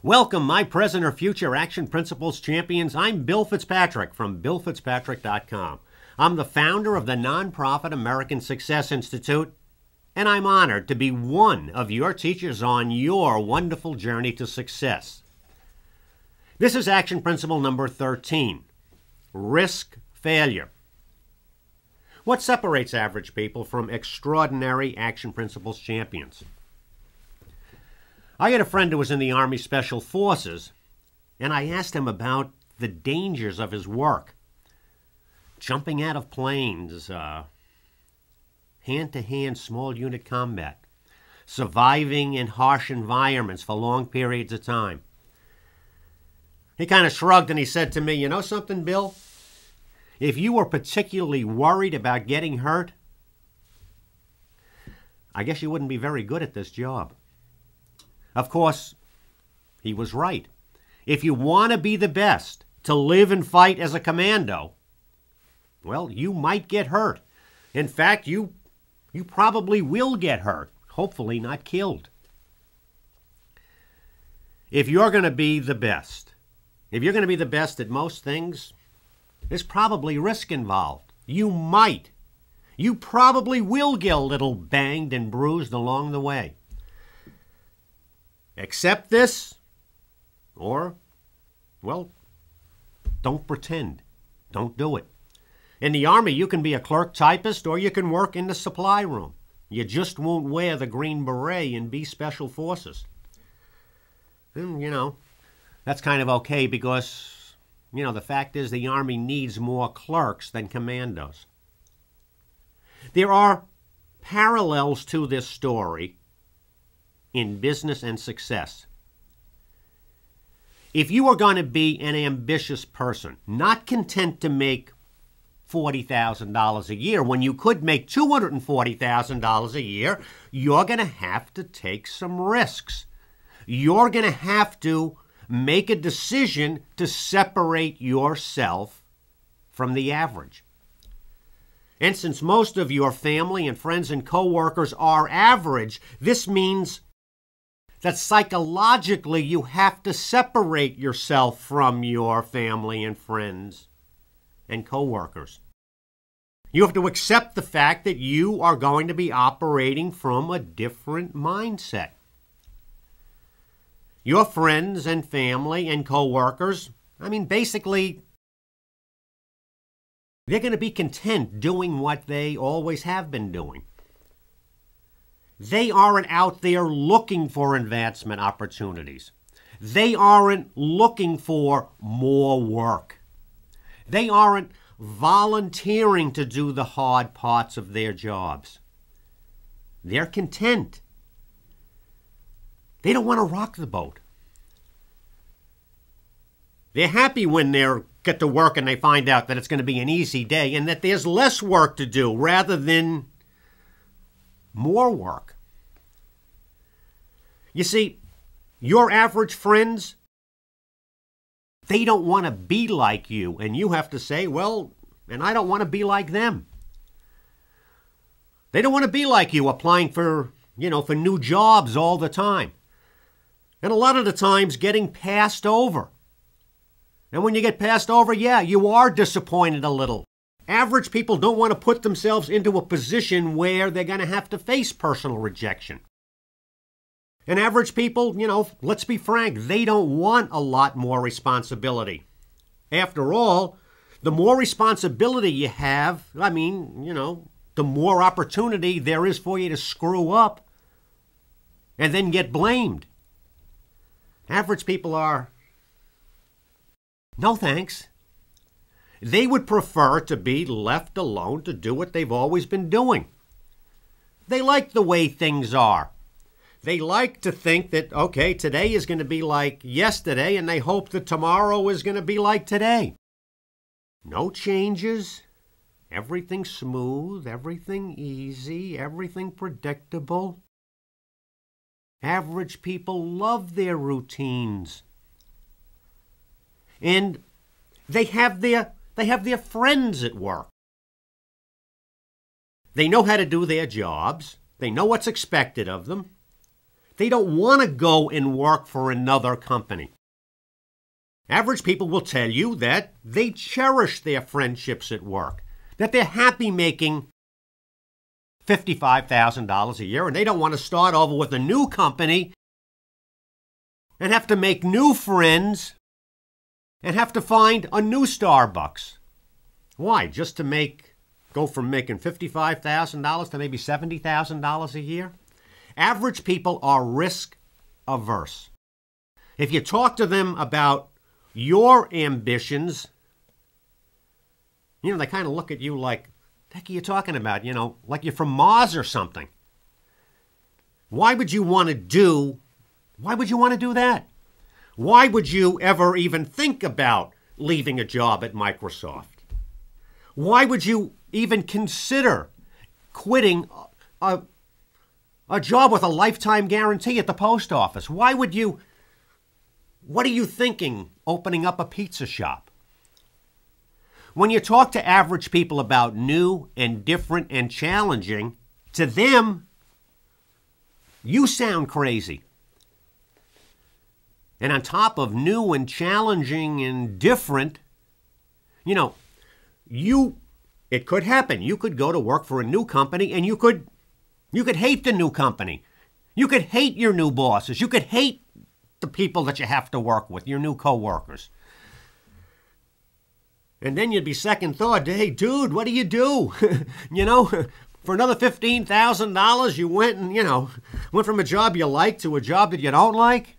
Welcome, my present or future Action Principles champions. I'm Bill FitzPatrick from BillFitzPatrick.com. I'm the founder of the nonprofit American Success Institute, and I'm honored to be one of your teachers on your wonderful journey to success. This is Action Principle number 13, Risk Failure. What separates average people from extraordinary Action Principles champions? I had a friend who was in the Army Special Forces, and I asked him about the dangers of his work. Jumping out of planes, hand-to-hand small unit combat, surviving in harsh environments for long periods of time. He kind of shrugged and he said to me, "You know something, Bill? If you were particularly worried about getting hurt, I guess you wouldn't be very good at this job." Of course, he was right. If you want to be the best, to live and fight as a commando, well, you might get hurt. In fact, you probably will get hurt, hopefully not killed. If you're going to be the best, if you're going to be the best at most things, there's probably risk involved. You probably will get a little banged and bruised along the way. Accept this, or, well, don't pretend. Don't do it. In the Army, you can be a clerk typist, or you can work in the supply room. You just won't wear the green beret and be Special Forces. And, that's kind of okay because, the fact is the Army needs more clerks than commandos. There are parallels to this story in business and success. If you are going to be an ambitious person, not content to make $40,000 a year when you could make $240,000 a year, you're going to have to take some risks. You're going to have to make a decision to separate yourself from the average. And since most of your family and friends and coworkers are average, this means that psychologically you have to separate yourself from your family and friends and coworkers. You have to accept the fact that you are going to be operating from a different mindset. Your friends and family and coworkers, basically, they're going to be content doing what they always have been doing. They aren't out there looking for advancement opportunities. They aren't looking for more work. They aren't volunteering to do the hard parts of their jobs. They're content. They don't want to rock the boat. They're happy when they get to work and they find out that it's going to be an easy day and that there's less work to do rather than more work. You see, your average friends, they don't want to be like you, and you have to say, well, and I don't want to be like them. They don't want to be like you, applying for new jobs all the time. And a lot of the times getting passed over. And when you get passed over, yeah, you are disappointed a little. Average people don't want to put themselves into a position where they're going to have to face personal rejection. And average people, let's be frank, they don't want a lot more responsibility. After all, the more responsibility you have, the more opportunity there is for you to screw up and then get blamed. Average people are, no thanks. They would prefer to be left alone to do what they've always been doing. They like the way things are. They like to think that, okay, today is going to be like yesterday, and they hope that tomorrow is going to be like today. No changes. Everything smooth, everything easy, everything predictable. Average people love their routines. And they have their friends at work. They know how to do their jobs. They know what's expected of them. They don't want to go and work for another company. Average people will tell you that they cherish their friendships at work, that they're happy making $55,000 a year, and they don't want to start over with a new company and have to make new friends and have to find a new Starbucks. Why? Just to go from making $55,000 to maybe $70,000 a year? Average people are risk averse. If you talk to them about your ambitions, they kind of look at you like, what the heck are you talking about? Like you're from Mars or something. Why would you want to do that? Why would you ever even think about leaving a job at Microsoft? Why would you even consider quitting a job with a lifetime guarantee at the post office? What are you thinking opening up a pizza shop? When you talk to average people about new and different and challenging, to them, you sound crazy. And on top of new and challenging and different, it could happen. You could go to work for a new company and you could hate the new company. You could hate your new bosses. You could hate the people that you have to work with, your new coworkers. And then you'd be second thought, hey, dude, what do you do? For another $15,000, you went and, went from a job you like to a job that you don't like.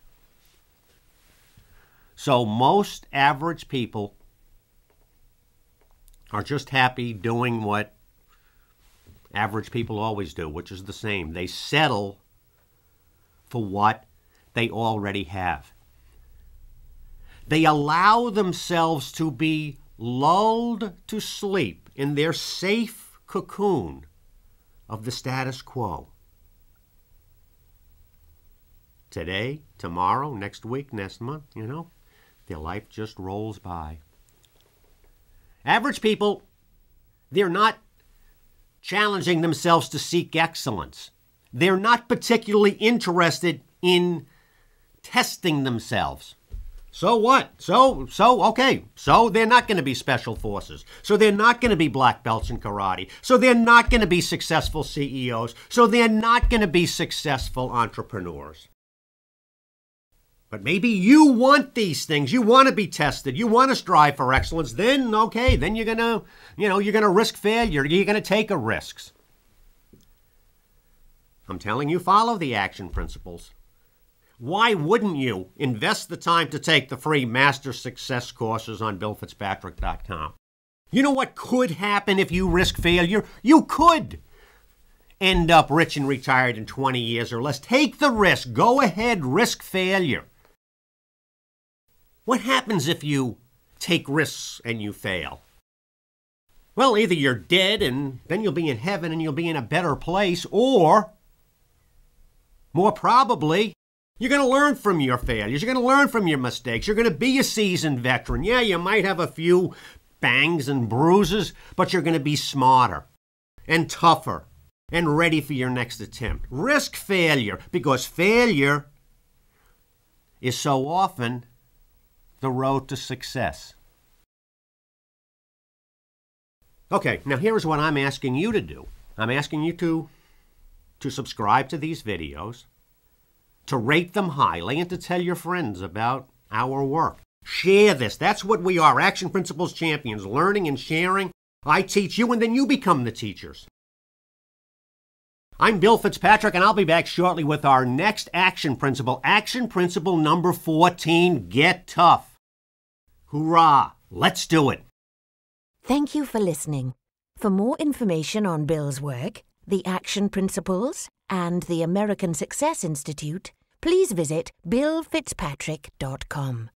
So most average people are just happy doing what average people always do, which is the same. They settle for what they already have. They allow themselves to be lulled to sleep in their safe cocoon of the status quo. Today, tomorrow, next week, next month, their life just rolls by. Average people, they're not challenging themselves to seek excellence. They're not particularly interested in testing themselves. So what? Okay. So they're not going to be special forces. So they're not going to be black belts in karate. So they're not going to be successful CEOs. So they're not going to be successful entrepreneurs. But maybe you want these things. You want to be tested. You want to strive for excellence. Then, okay, then you're going to risk failure. You're going to take risks. I'm telling you, follow the action principles. Why wouldn't you invest the time to take the free Master Success courses on BillFitzPatrick.com? You know what could happen if you risk failure? You could end up rich and retired in 20 years or less. Take the risk. Go ahead, risk failure. What happens if you take risks and you fail? Well, either you're dead and then you'll be in heaven and you'll be in a better place, or more probably, you're going to learn from your failures. You're going to learn from your mistakes. You're going to be a seasoned veteran. Yeah, you might have a few bangs and bruises, but you're going to be smarter and tougher and ready for your next attempt. Risk failure, because failure is so often the road to success. Okay, now here's what I'm asking you to do. I'm asking you to subscribe to these videos, to rate them highly, and to tell your friends about our work. Share this. That's what we are, Action Principles Champions, learning and sharing. I teach you, and then you become the teachers. I'm Bill Fitzpatrick, and I'll be back shortly with our next action principle number 14, Get Tough. Hoorah! Let's do it. Thank you for listening. For more information on Bill's work, the Action Principles, and the American Success Institute, please visit BillFitzPatrick.com.